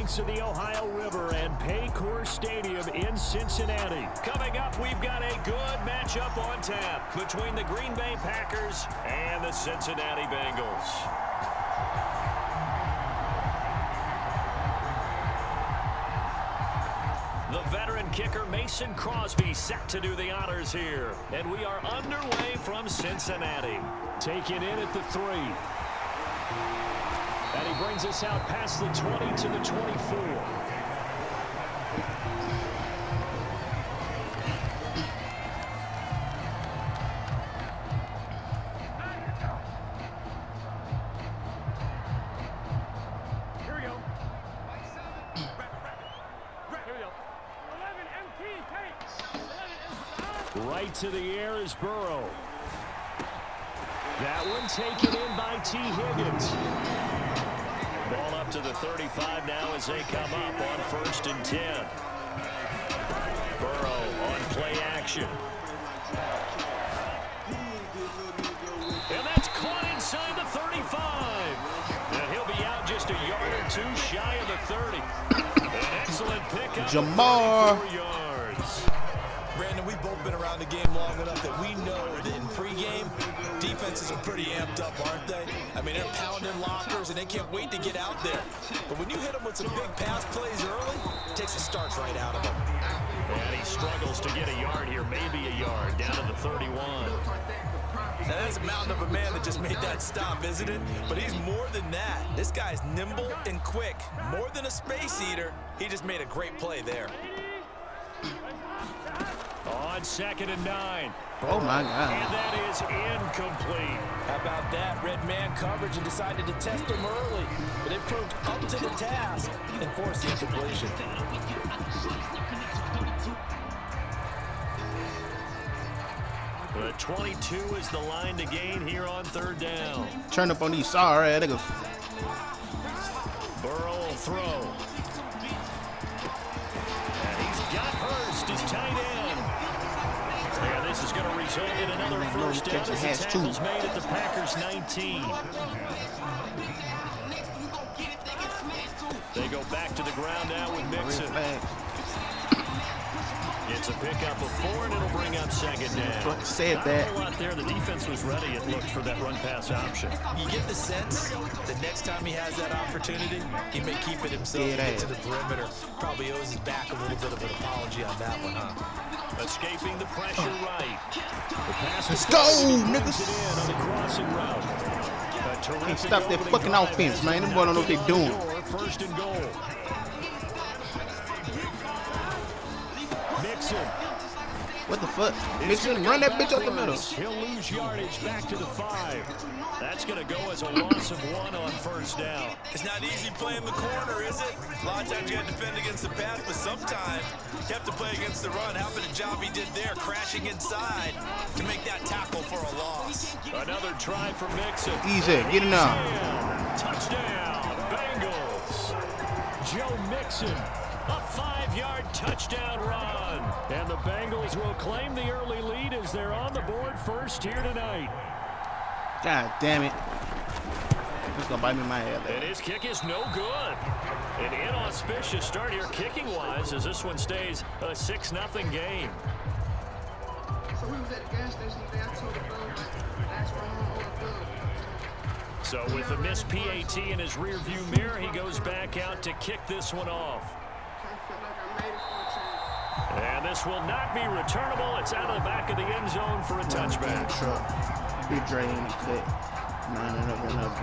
banks of the Ohio River and Paycor Stadium in Cincinnati. Coming up, we've got a good matchup on tap between the Green Bay Packers and the Cincinnati Bengals. The veteran kicker Mason Crosby set to do the honors here. And we are underway from Cincinnati. Taken in at the 3. And he brings us out past the 20 to the 24. Right to the air is Burrow. That one taken in by T. Higgins. Ball up to the 35 now as they come up on 1st and 10. Burrow on play action. And that's caught inside the 35. And he'll be out just a yard or 2 shy of the 30. An excellent pickup. Jamar. 4 yards. Brandon, we've both been around the game long enough that we know that in pregame, defenses are pretty amped up, aren't they? I mean, they're pounding lockers, and they can't wait to get out there. But when you hit them with some big pass plays early, it takes the starts right out of them. And he struggles to get a yard here, maybe a yard, down to the 31. Now, that's a mountain of a man that just made that stop, isn't it? But he's more than that. This guy's nimble and quick. More than a space eater, he just made a great play there. On 2nd and 9. Oh, my God. And that is incomplete. How about that? Red man coverage and decided to test him early. But it proved up to the task and forced the incompletion. The 22 is the line to gain here on 3rd down. Turn up on these sorry niggas. Burrow will throw. And he's got Hurst, his tight end. And this is going to result in another 1st down as the tackle's made at the Packers 19. They go back to the ground now with Mixon. It's a pickup of 4, and it'll bring up 2nd down. Said that. Not a lot there. The defense was ready, it looked, for that run-pass option. You get the sense that next time he has that opportunity, he may keep it himself and get to the perimeter. Probably owes his back a little bit of an apology on that one, huh? Escaping the pressure right. The pass Let's go, niggas. on the crossing route. Can't stop that fucking offense, man. Them boys don't know what they're doing. 1st and goal. Mixon. What the fuck? Mixon, run that bitch up the middle. He'll lose yardage back to the 5. That's going to go as a loss of 1 on 1st down. It's not easy playing the corner, is it? A lot of times you have to defend against the pass, but sometimes you have to play against the run. How about the job he did there, crashing inside to make that tackle for a loss. Another try for Mixon. Easy, get it now. Touchdown, Bengals. Joe Mixon, a 5-yard touchdown run. And the Bengals will claim the early lead as they're on the board first here tonight. God damn it. It's going to bite me in my head. And his kick is no good. An inauspicious start here kicking-wise as this one stays a 6-0 game. So we was at the gas station today. I told the bro, ask for home or So with the missed PAT in his rearview mirror, he goes back out to kick this one off. And this will not be returnable. It's out of the back of the end zone for a touchback. Big drain cut. 9 and up.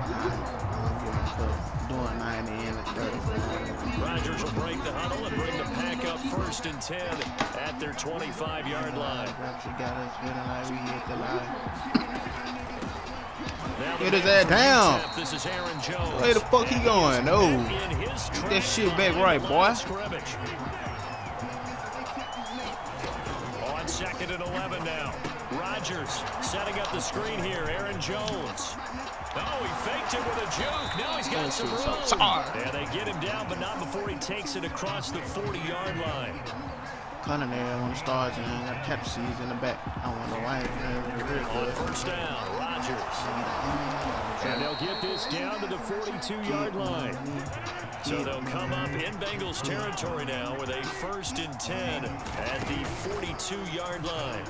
Doing 90 and 30. Rodgers will break the huddle and bring the pack up 1st and 10 at their 25-yard line. Get his ass down. This is Aaron Jones. Where the fuck he going? No. Get that shit back right, boy. On 2nd and 11 now. Rodgers setting up the screen here. Aaron Jones. Oh, he faked it with a juke. Now he's got some room. And they get him down, but not before he takes it across the 40-yard line. Cunning there on the stars, and I got cap seeds in the back. I wonder why. On 1st down, Rodgers. And they'll get this down to the 42-yard line. So they'll come up in Bengals territory now with a 1st and 10 at the 42-yard line.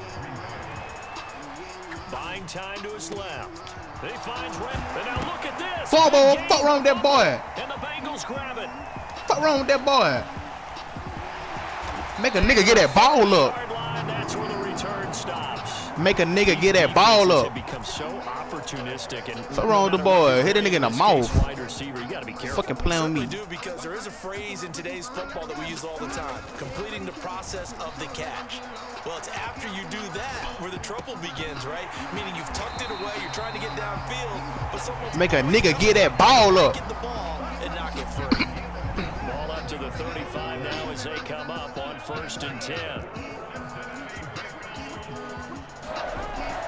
Buying time to his left. He finds Red. And now look at this. Fumble. Fuck wrong with that boy. And the Bengals grab it. Fuck wrong with that boy. Make a nigga get that ball up. That's where the return stops. Make a nigga get that ball up. Become so opportunistic and what's wrong with the boy? Hit a nigga in the mouth. Wide receiver, you gotta be careful. Fucking play on me. Do because there is a phrase in today's football that we use all the time: completing the process of the catch. Well, it's after you do that where the trouble begins, right? Meaning you've tucked it away, you're trying to get downfield, but someone's make a nigga get that ball up. Get the ball and knock it free. Ball up to the 35 now as they come up on 1st and 10.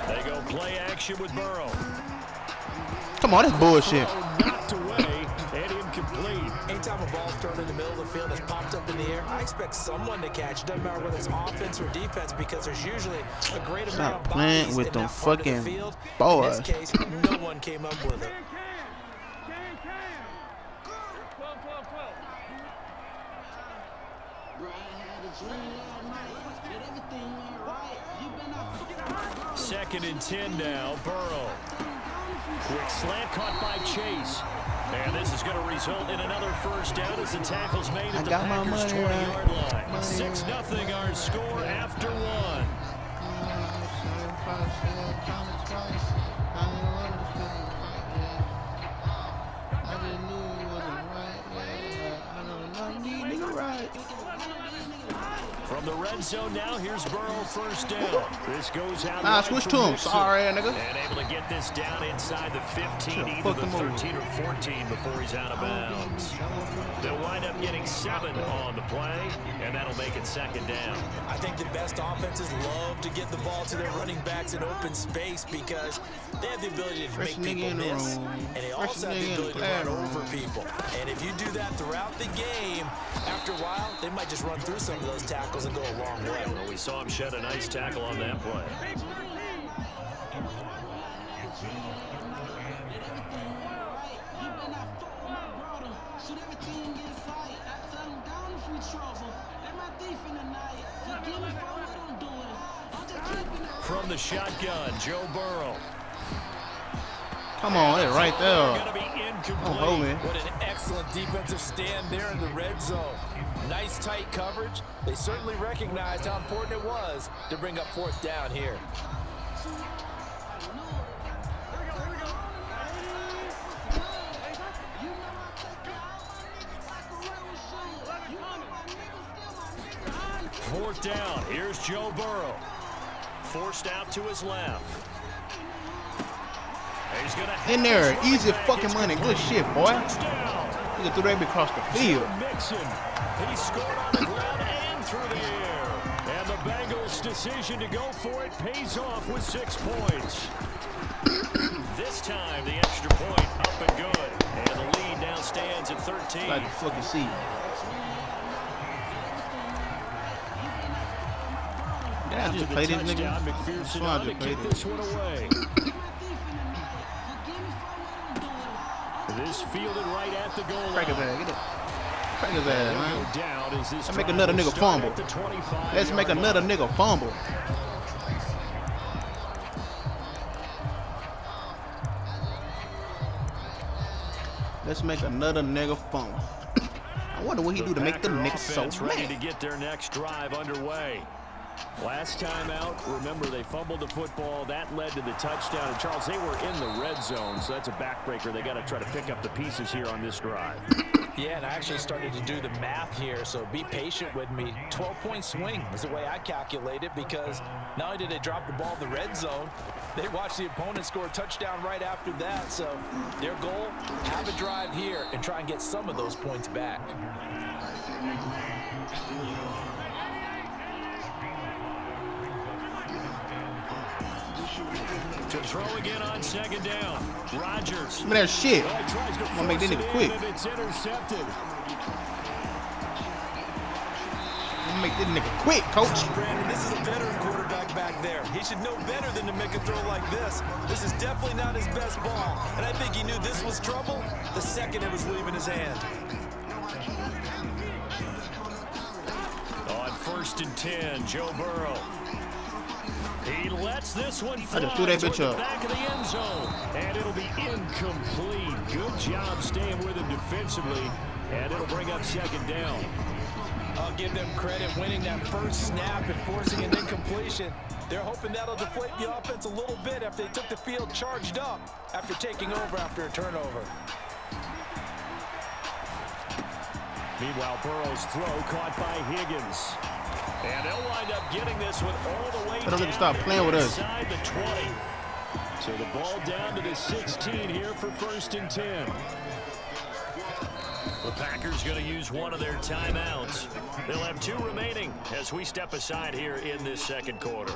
They go play action with Burrow. Come on, that's bullshit. Knocked away and incomplete. Anytime a ball's thrown in the middle of the field that's popped up in the air, I expect someone to catch. Doesn't matter whether it's offense or defense, because there's usually a great amount of bodies with in them that part of the fucking field. boys. In this case, no one came up with it. Second and 10 now, Burrow. Quick slant caught by Chase. And this is going to result in another 1st down as the tackle's made at the Packers' 20-yard line. 6-0 our score after 1. From the red zone now, here's Burrow 1st down. This goes out. Nah, switch to him. Sorry, nigga. And able to get this down inside the 15, either the 13 or 14 before he's out of bounds. They'll wind up getting 7 on the play, and that'll make it 2nd down. I think the best offenses love to get the ball to their running backs in open space because they have the ability to make people miss, and they also have the ability to run over people. And if you do that throughout the game, after a while, they might just run through some of those tackles and go a long way. Well, we saw him shed a nice tackle on that play. From the shotgun, Joe Burrow. Come on, that's right there. Gonna be incomplete. Oh, man. What an excellent defensive stand there in the red zone. Nice tight coverage. They certainly recognized how important it was to bring up 4th down here. Fourth down. Here's Joe Burrow. Forced out to his left. He's gonna in there, easy fucking money. Good shit, boy. You can throw that across the field. Mixon. He scored on the ground and through the air. And the Bengals' decision to go for it pays off with 6 points. This time, the extra point up and good. And the lead now stands at 13. Like to fucking see. Yeah, I just played this nigga. McPherson on to kick this one away. This fielded right at the goal line. Crack his ass, get it. Crack his ass, man. Down as this Let's make another nigga fumble. Let's make another nigga fumble. Let's make another nigga fumble. I wonder what he do to make them niggas so ready mad. to get their next drive underway. Last time out, remember, they fumbled the football. That led to the touchdown. And, Charles, they were in the red zone, so that's a backbreaker. They got to try to pick up the pieces here on this drive. Yeah, and I actually started to do the math here, so be patient with me. 12-point swing is the way I calculate it, because not only did they drop the ball in the red zone, they watched the opponent score a touchdown right after that. So their goal, have a drive here and try and get some of those points back. To throw again on 2nd down. Rodgers. Give me that shit. I'm gonna make this nigga quick. It's intercepted. I'm gonna Make this nigga quick, coach. Brandon, this is a veteran quarterback back there. He should know better than to make a throw like this. This is definitely not his best ball, and I think he knew this was trouble the second it was leaving his hand. On 1st and 10, Joe Burrow. He lets this one fly just threw that bitch toward up. the back of the end zone, and it'll be incomplete. Good job staying with him defensively, and it'll bring up 2nd down. I'll give them credit winning that first snap and forcing an incompletion. They're hoping that'll deflate the offense a little bit after they took the field charged up after taking over after a turnover. Meanwhile, Burrow's throw caught by Higgins. And they'll wind up getting this one all the way They don't down need to stop playing with us. inside the 20. So the ball down to the 16 here for 1st and 10. The Packers going to use one of their timeouts. They'll have 2 remaining as we step aside here in this 2nd quarter.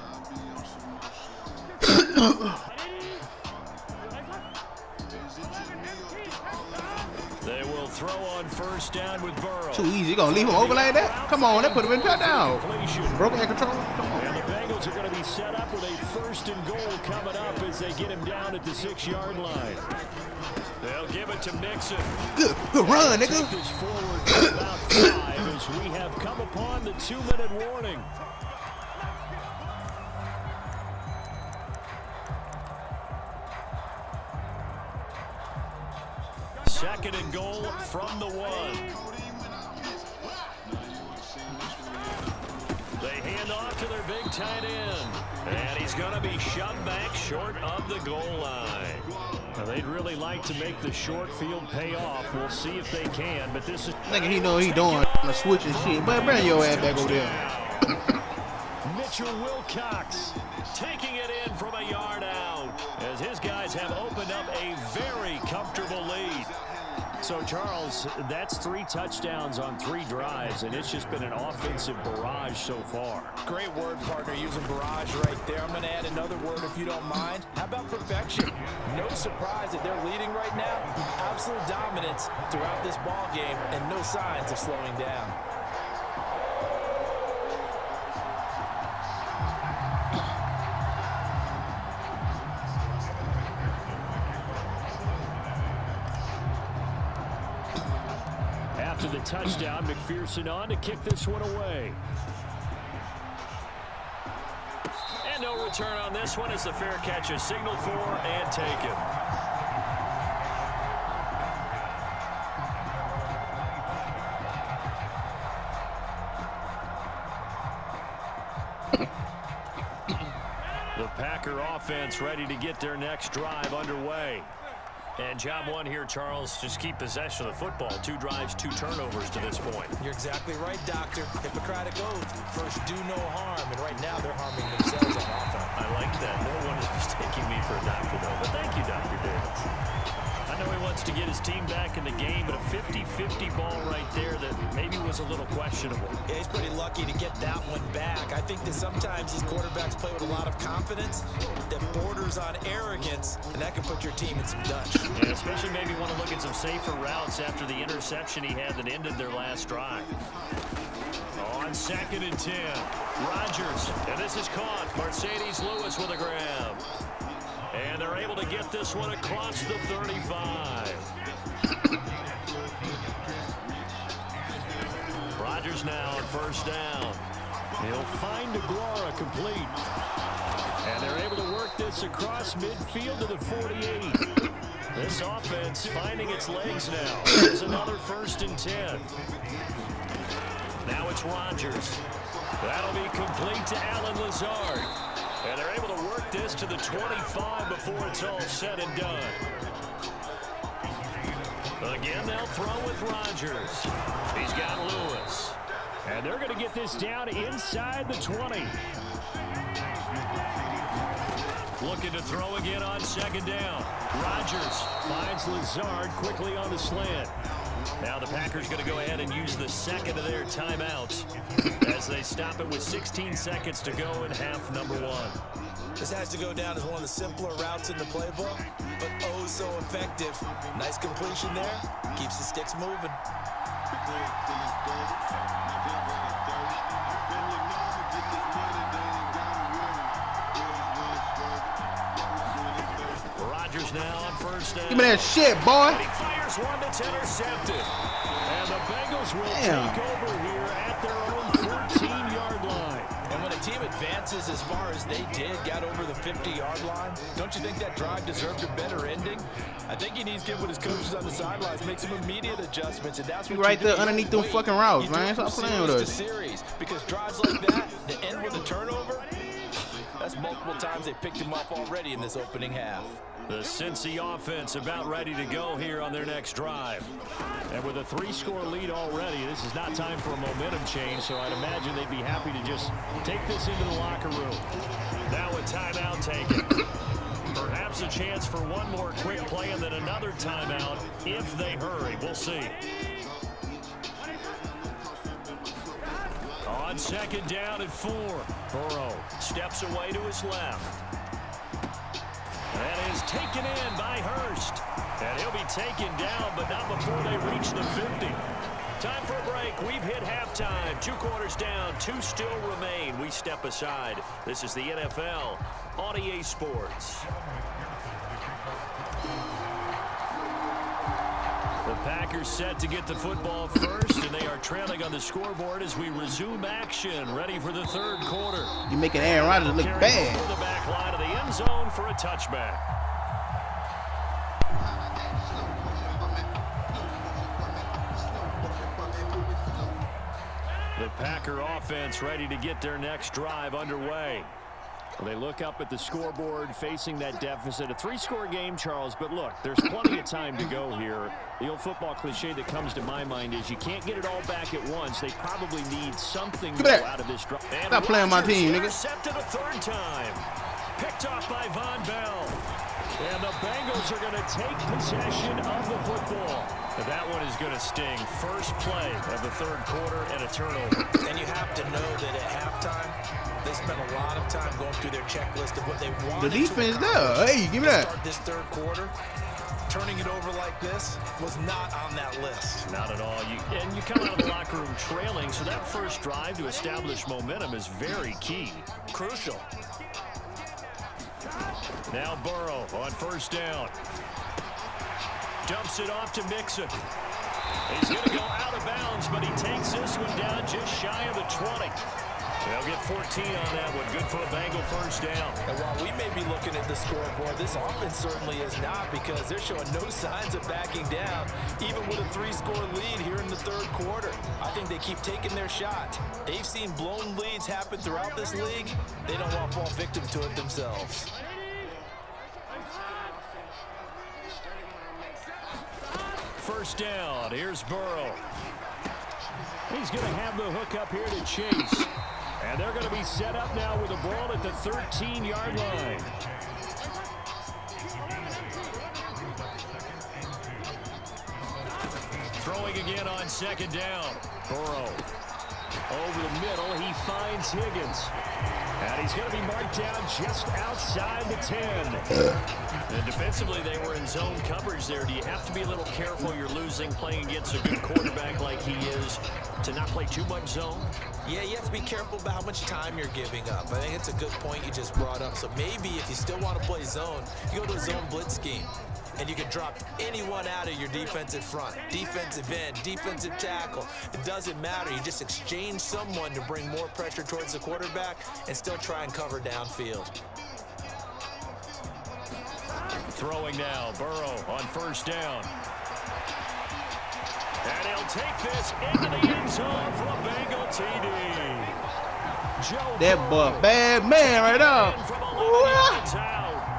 They will throw on 1st down with Burrow. Too easy. You gonna leave him over like that? Come on, that put him in touchdown. Broken that control. Come on. And the Bengals are going to be set up with a 1st and goal coming up as they get him down at the 6-yard line. They'll give it to Mixon. Good run, Take nigga. this forward to about 5 as we have come upon the 2-minute warning. Second and goal from the 1. They hand off to their big tight end. And he's going to be shoved back short of the goal line. Now, they'd really like to make the short field pay off. We'll see if they can, but this is... Nigga, he know what he doing. On the switch and shit. But bring your ass back over there. Mitchell Wilcox taking it in from a yard out as his guys have opened up a very comfortable lead. So, Charles, that's 3 touchdowns on 3 drives, and it's just been an offensive barrage so far. Great word, partner, using barrage right there. I'm going to add another word if you don't mind. How about perfection? No surprise that they're leading right now. Absolute dominance throughout this ball game and no signs of slowing down. After the touchdown, McPherson on to kick this one away. And no return on this one as the fair catch is signaled for and taken. The Packer offense ready to get their next drive underway. And job 1 here, Charles, just keep possession of the football. 2 drives, 2 turnovers to this point. You're exactly right, Doctor. Hippocratic oath. First, do no harm. And right now, they're harming themselves on offense. I like that. No one is mistaking me for a doctor, though. But thank you, Dr. Davis. I know he wants to get his team back in the game, but a 50-50 ball right there that maybe was a little questionable. Yeah, he's pretty lucky to get that one back. I think that sometimes these quarterbacks play with a lot of confidence that borders on arrogance, and that can put your team in some dutch. Yeah, especially maybe want to look at some safer routes after the interception he had that ended their last drive. On 2nd and 10, Rodgers, and this is caught. Mercedes Lewis with a grab. And they're able to get this one across the 35. Rodgers now on 1st down. He'll find DeGuara complete. And they're able to work this across midfield to the 48. This offense finding its legs now. There's another 1st and 10. Now it's Rodgers. That'll be complete to Allen Lazard. And they're able to work this to the 25 before it's all said and done. Again, they'll throw with Rodgers. He's got Lewis. And they're going to get this down inside the 20. Looking to throw again on 2nd down. Rodgers finds Lazard quickly on the slant. Now the Packers going to go ahead and use the 2nd of their timeouts as they stop it with 16 seconds to go in half number 1. This has to go down as one of the simpler routes in the playbook, but oh so effective. Nice completion there. Keeps the sticks moving. now on first down. Give me that shit, boy. And he fires one that's intercepted. And the Bengals will take over here at their own 14-yard line. And when a team advances as far as they did, got over the 50-yard line, don't you think that drive deserved a better ending? I think he needs to get with his coaches on the sidelines, make some immediate adjustments, and that's what right there underneath them fucking routes, man. Stop playing with us. Because drives like that, to end with a turnover, that's multiple times they picked him up already in this opening half. The Cincy offense about ready to go here on their next drive. And with a 3-score lead already, this is not time for a momentum change, so I'd imagine they'd be happy to just take this into the locker room. Now a timeout taken. Perhaps a chance for one more quick play and then another timeout if they hurry. We'll see. On second down and 4. Burrow steps away to his left. That is taken in by Hurst. And he'll be taken down, but not before they reach the 50. Time for a break. We've hit halftime. 2 quarters down, 2 still remain. We step aside. This is the NFL on EA Sports. The Packers set to get the football first, and they are trailing on the scoreboard as we resume action, ready for the third quarter. You're making Aaron Rodgers look bad. The back line of the end zone for a touchback. The Packer offense ready to get their next drive underway. Well, they look up at the scoreboard facing that deficit. A 3-score game, Charles, but look, there's plenty of time to go here. The old football cliche that comes to my mind is you can't get it all back at once. They probably need something more out of this drive. Stop playing my team, nigga. Intercepted a third time. Picked off by Von Bell. And the Bengals are going to take possession of the football. That one is going to sting. First play of the third quarter and a turnover. And you have to know that at halftime, they spent a lot of time going through their checklist of what they wanted. The defense there. Hey, give me that. Start this third quarter. Turning it over like this was not on that list. Not at all. And you come out of the locker room trailing, so that first drive to establish momentum is very key. Crucial. Now Burrow on first down. Dumps it off to Mixon. He's going to go out of bounds, but he takes this one down just shy of the 20. They'll get 14 on that one. Good for a Bengal first down. And while we may be looking at the scoreboard, this offense certainly is not, because they're showing no signs of backing down, even with a 3-score lead here in the third quarter. I think they keep taking their shot. They've seen blown leads happen throughout this league. They don't want to fall victim to it themselves. First down. Here's Burrow. He's going to have the hook up here to Chase. And they're going to be set up now with the ball at the 13-yard line. Throwing again on second down. Burrow over the middle. He finds Higgins. And he's going to be marked down just outside the 10. And defensively, they were in zone coverage there. Do you have to be a little careful? You're losing, playing against a good quarterback like he is, to not play too much zone? Yeah, you have to be careful about how much time you're giving up. I think it's a good point you just brought up. So maybe if you still want to play zone, you go to a zone blitz scheme. And you can drop anyone out of your defensive front, defensive end, defensive tackle. It doesn't matter. You just exchange someone to bring more pressure towards the quarterback and still try and cover downfield. Throwing now, Burrow on first down. And he'll take this into the end zone for a Bengal TD. That boy, bad man right now.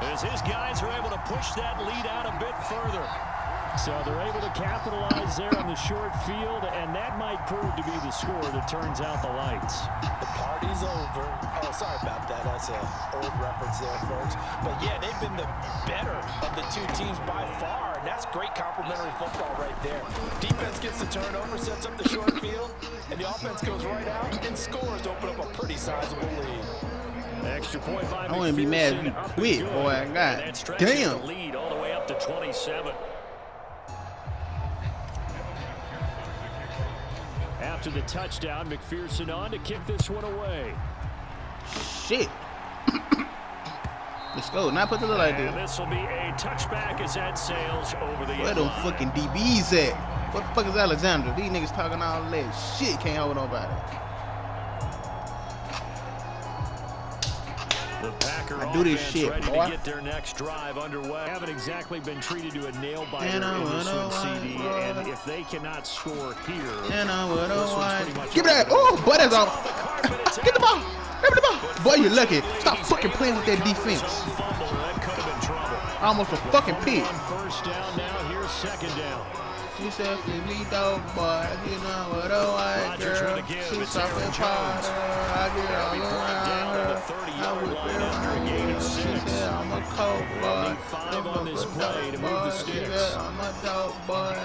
As his guys are able to push that lead out a bit further. So they're able to capitalize there on the short field, and that might prove to be the score that turns out the lights. The party's over. Oh, sorry about that. That's an old reference there, folks. But yeah, they've been the better of the two teams by far, and that's great complimentary football right there. Defense gets the turnover, sets up the short field, and the offense goes right out and scores to open up a pretty sizable lead. Extra point by I wouldn't be mad if you quit, boy. I got damn. The lead all the way up to 27. After the touchdown, McPherson on to kick this one away. Shit. Let's go. Now put the look like And this. this will be a touchback as that sails over the Where end them line. fucking DBs at? What the fuck is Alexander? These niggas talking all that shit. Can't hold nobody. The Packer I do this offense shit, ready boy. to get their next drive underway. Haven't exactly been treated to a nail biter And I in this wanna one, CD. white And boy. if they cannot score here, And I would this have one's won. pretty much Give me that. over. Oh, boy, that's On all. the carpet, it's Get the out. ball. Give me the ball. Boy, you lucky. Stop He's fucking able playing to with that recover his defense. own fumble. That could have been trouble. Almost a fucking pick. On first down now. Here's second down. She said, "Feed me dog, boy. You know what a white Rodgers girl. with a give. She's It's soft Aaron and Jones. powder. I get They'll all be brought around down to her. the I 30-yard whip line it after a around gain her. of She 6. said, I'm a cold They'll boy. need 5 on this play to move the She sticks. said, I'm a dog boy.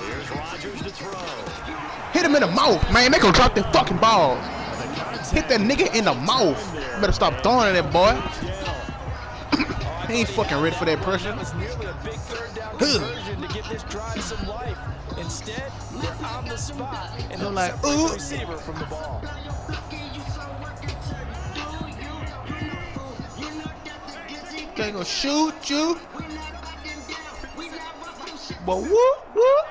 Here's Rodgers to throw. Hit him in the mouth, man. Make him drop that fucking ball. Hit that nigga in the mouth. Better stop throwing at that boy. He ain't fucking ready for that pressure. That was nearly a big third down conversion to give this drive some life. Instead, they're on the spot and They're they'll like, separate ooh. the receiver from the ball. They gonna shoot you. But whoop, whoop.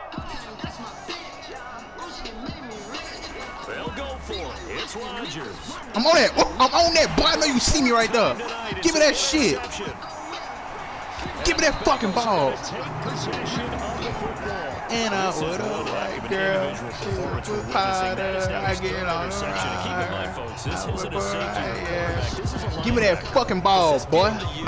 They'll go for it. It's Rodgers. I'm on that. I'm on that, boy. I know you see me right there. Give me that shit. Give me that fucking ball. Take possession of the football. And I This is would one have heck white of an girl. individual performance we're She's witnessing. That is now I his get third all interception. And keep in mind, around folks, her. this I isn't a whip safety her or right, quarterback. This is a Give me that linebacker. fucking ball, boy. To you,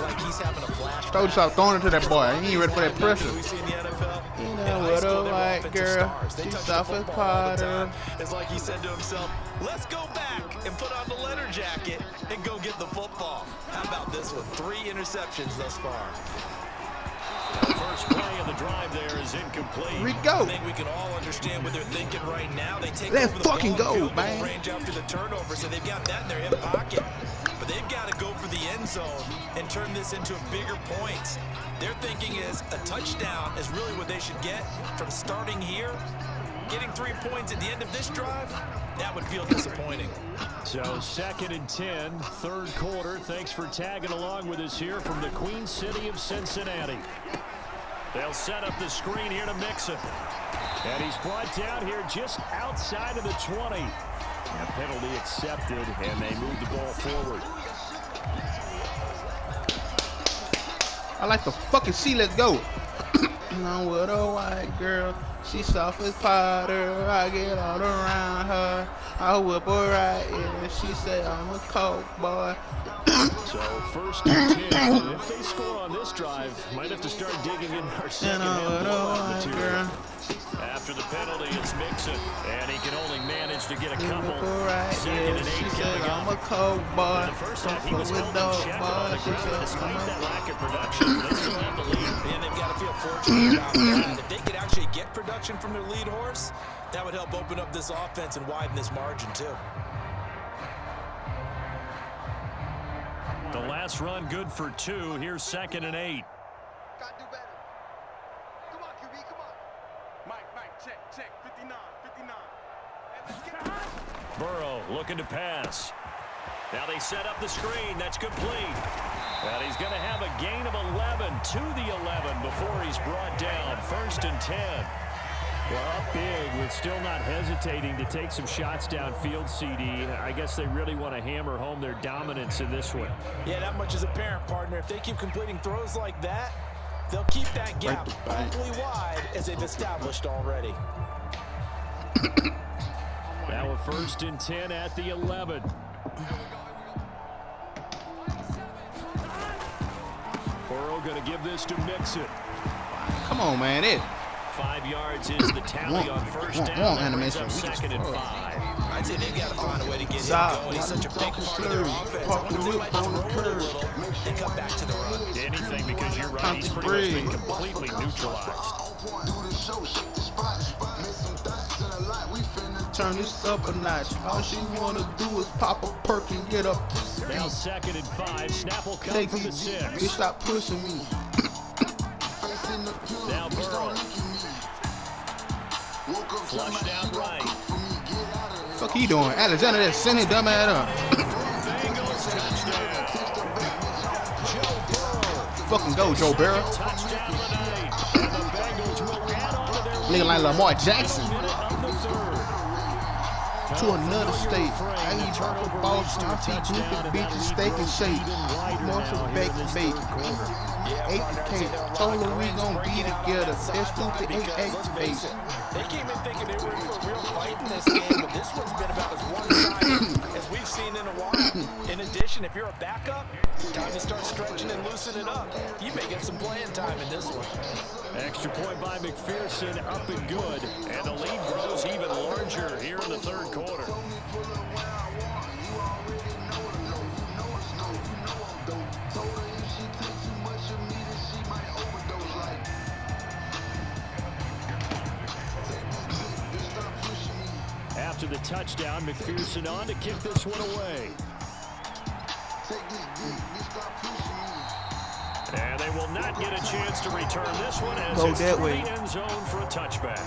like he's having a flashback. Told you stop throwing it to that boy. He ain't ready for that pressure. We see in the NFL. You In know high what school, a they were white offensive girl. stars. They She's touched the soft as football all the Potter. time. It's like he said to himself, let's go back and put on the letter jacket and go get the football. How about this one? 3 interceptions thus far. The first play of the drive there is incomplete. Here we I go. think we can all understand what they're thinking right now. They take Let's over the fucking ball, go, field goal man. range after the turnover, so they've got that in their hip pocket. But they've got to go for the end zone and turn this into bigger points. Their thinking is a touchdown is really what they should get from starting here. Getting 3 points at the end of this drive, that would feel disappointing. So second and 10, third quarter. Thanks for tagging along with us here from the Queen City of Cincinnati. They'll set up the screen here to Mixon. And he's brought down here just outside of the 20. A penalty accepted, and they move the ball forward. I like to fucking see. Let's go. I'm with a white girl. She's soft as Potter. I get all around her. I whip her right, yeah. She say I'm a coke boy. So first and 10. If they score on this drive, might have to start digging in our second And I'm half with a blowout white material. girl. After the penalty, it's Mixon, and he can only manage to get a She couple. whip her right, Second yeah. and She 8 said coming I'm up. a coke boy. In the first half, he Don't was fuck with holding dog check on boy. the She ground said despite I'm that a lack of production. They still have the lead. And they've got to feel fortunate about that. If they could actually get production from their lead horse, that would help open up this offense and widen this margin too. The last run good for 2. Here's second and 8. Gotta do better. Come on, QB, come on. Mike, check. 59. Hey, let's get it. Burrow looking to pass. Now they set up the screen. That's complete. And he's going to have a gain of 11 to the 11 before he's brought down. First and 10. Well, up big with still not hesitating to take some shots downfield, CD. I guess they really want to hammer home their dominance in this one. Yeah, that much is apparent, partner. If they keep completing throws like that, they'll keep that gap awfully wide as they've established already. Now a first and 10 at the 11. Burrow going to give this to Mixon. Come on, man. It. 5 yards is the tally on first down. That brings up second and 5. I'd say they've got to find a way to get him Stop. going. He's such a big part of their offense. Park I the wonder if they whip might just on the roll it a curb. little and come back to the run. Anything, because you're right. He's pretty much been completely neutralized. Turn this up a notch. All she wanna do is pop a perk and get up. Now second and 5. Snap will come Take from me, the bitch. 6. Stop pushing me. Now Burrow. Flushed out right. Fuck he doing? Alexander that sent his dumb ass up. Bengals touchdown. fucking go, Joe Burrow. Touchdown today. And the Bengals will add on to their Nigga lead like Lamar Jackson. minute of the third. To another state. I eat proper Boston. I feed goofy bitches, steak and shake. Marshall bacon bait. 8K. Told her we gon' be together. That stupid 8X base. They came in thinking they were in for a real fight in this game, but this one's been about as one-sided as we've seen in a while. In addition, if you're a backup, time to start stretching and loosening up. You may get some playing time in this one. Extra point by McPherson, up and good. And the lead grows even larger here in the third quarter. After the touchdown, McPherson on to kick this one away. And they will not get a chance to return this one as Go it's that through way. the end zone for a touchback.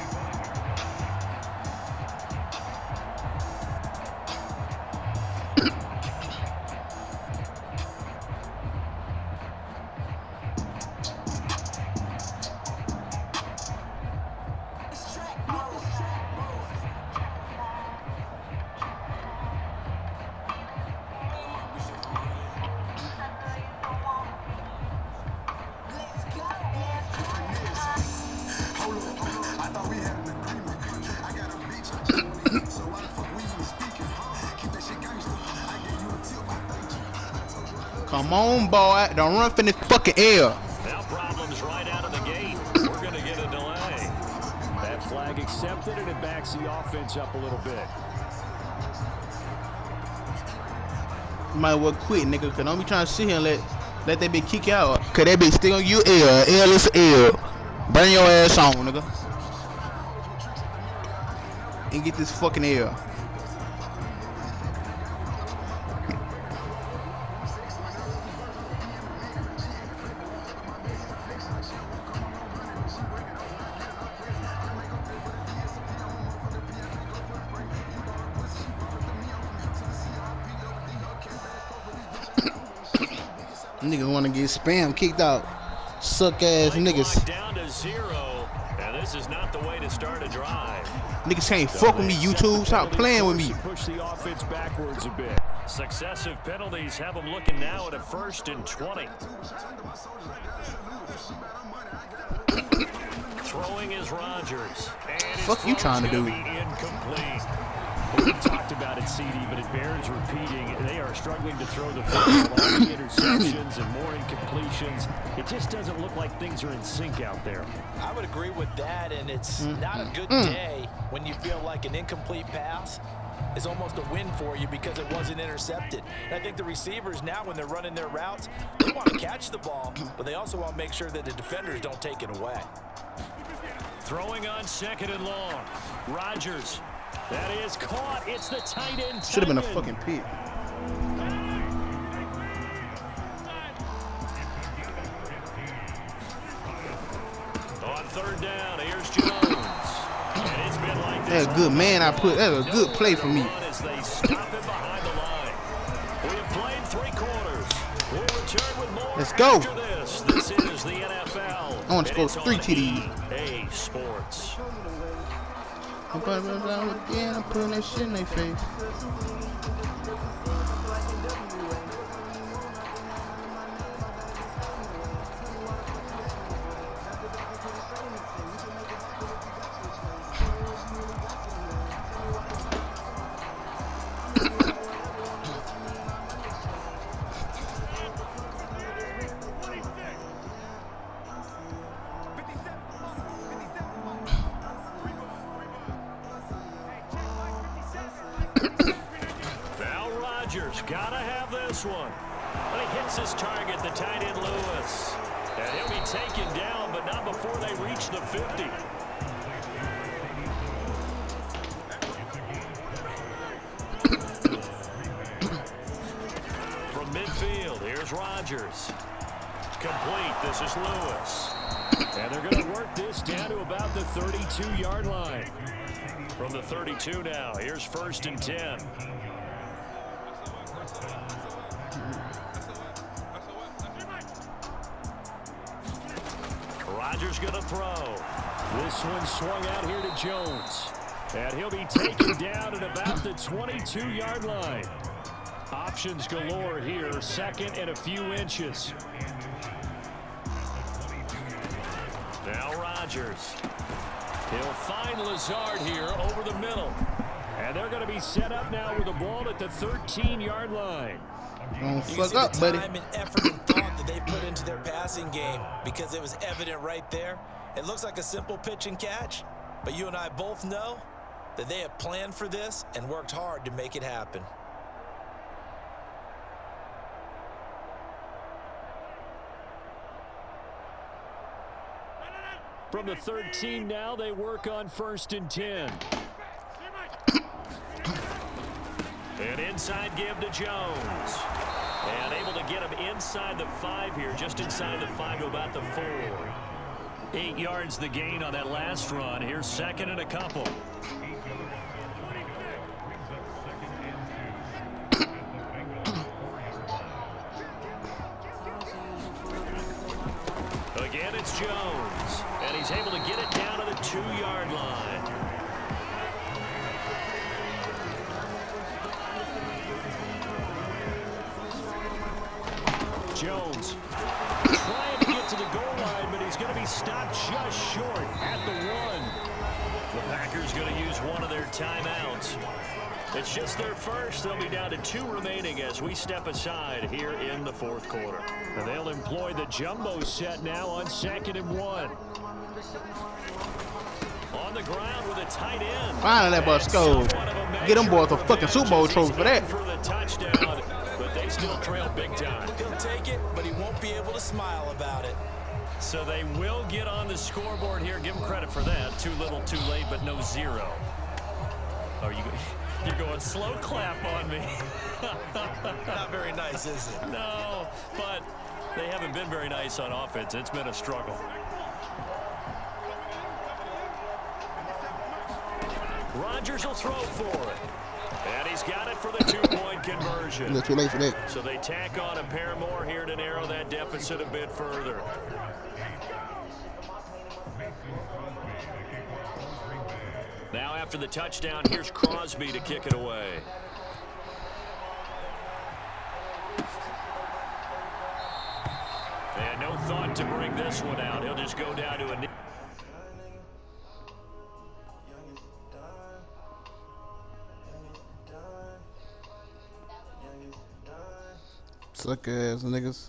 Come on, boy. Don't run for this fucking air. Now problems right out of the gate. We're going to get a delay. That flag accepted, and it backs the offense up a little bit. You might well quit, nigga, cause don't be trying to sit here and let that bitch kick out. Cause that bitch still on you L is L. Burn your ass on, nigga. And get this fucking L. Niggas want to get spam kicked out. Suck ass niggas. Down to 0, and this is not the way to start a drive. Niggas can't fuck with me, YouTube. Stop playing with me. Push the offense backwards a bit. Successive penalties have them looking now at a 1st and 20. Throwing is Rodgers. And Fuck you trying to do? Incomplete. We've talked about it, CD, but it bears repeating. They are struggling to throw the football. All the interceptions and more incompletions. It just doesn't look like things are in sync out there. I would agree with that, and it's not a good day when you feel like an incomplete pass is almost a win for you because it wasn't intercepted. And I think the receivers now, when they're running their routes, they want to catch the ball, but they also want to make sure that the defenders don't take it away. Throwing on 2nd and long. Rodgers. That is caught. It's the tight end. Should have been a fucking pick. On 3rd down, here's Jones. And it's been like this. That's a good man. That's a good play for me. As they stop him behind the line. We have played 3 quarters. We'll return with more. Let's go. After this. This is the NFL. I want to score 3 TDs. EA Sports. I'm putting that shit in their face. Gotta have this one. But he hits his target, the tight end Lewis. And he'll be taken down, but not before they reach the 50. From midfield, here's Rodgers. Complete, this is Lewis. And they're going to work this down to about the 32-yard line. From the 32 now, here's 1st and 10. Rodgers going to throw. This one swung out here to Jones. And he'll be taken down at about the 22-yard line. Options galore here. Second and a few inches. Now Rodgers. He'll find Lazard here over the middle. And they're going to be set up now with the ball at the 13-yard line. Don't You fuck see up, the buddy. time and effort and thought that they put into their passing game because it was evident right there. It looks like a simple pitch and catch, but you and I both know that they have planned for this and worked hard to make it happen. From the 13 now, they work on 1st and 10. An inside give to Jones. And able to get him inside the 5 here, just inside the 5 to about the 4. 8 yards the gain on that last run. Here's second and a couple. Again, it's Jones. And he's able to get it down to the 2-yard line. Jones trying to get to the goal line, but he's going to be stopped just short at the 1. The Packers going to use one of their timeouts. It's just their first. They'll be down to 2 remaining as we step aside here in the 4th quarter. And they'll employ the jumbo set now on 2nd and 1. On the ground with a tight end. Finally, that boy scored. Get them boys a fucking Super Bowl trophy for that. For the touchdown, but they still trail big time. He'll take it, but he won't be able to smile about it. So they will get on the scoreboard here. Give them credit for that. Too little, too late, but no 0. Oh, you're going slow clap on me. Not very nice, is it? No, but they haven't been very nice on offense. It's been a struggle. Rodgers will throw for it. And he's got it for the 2-point conversion. A little too late for that. So they tack on a pair more here to narrow that deficit a bit further. Now after the touchdown, here's Crosby to kick it away. And no thought to bring this one out. He'll just go down to a... Suck ass niggas.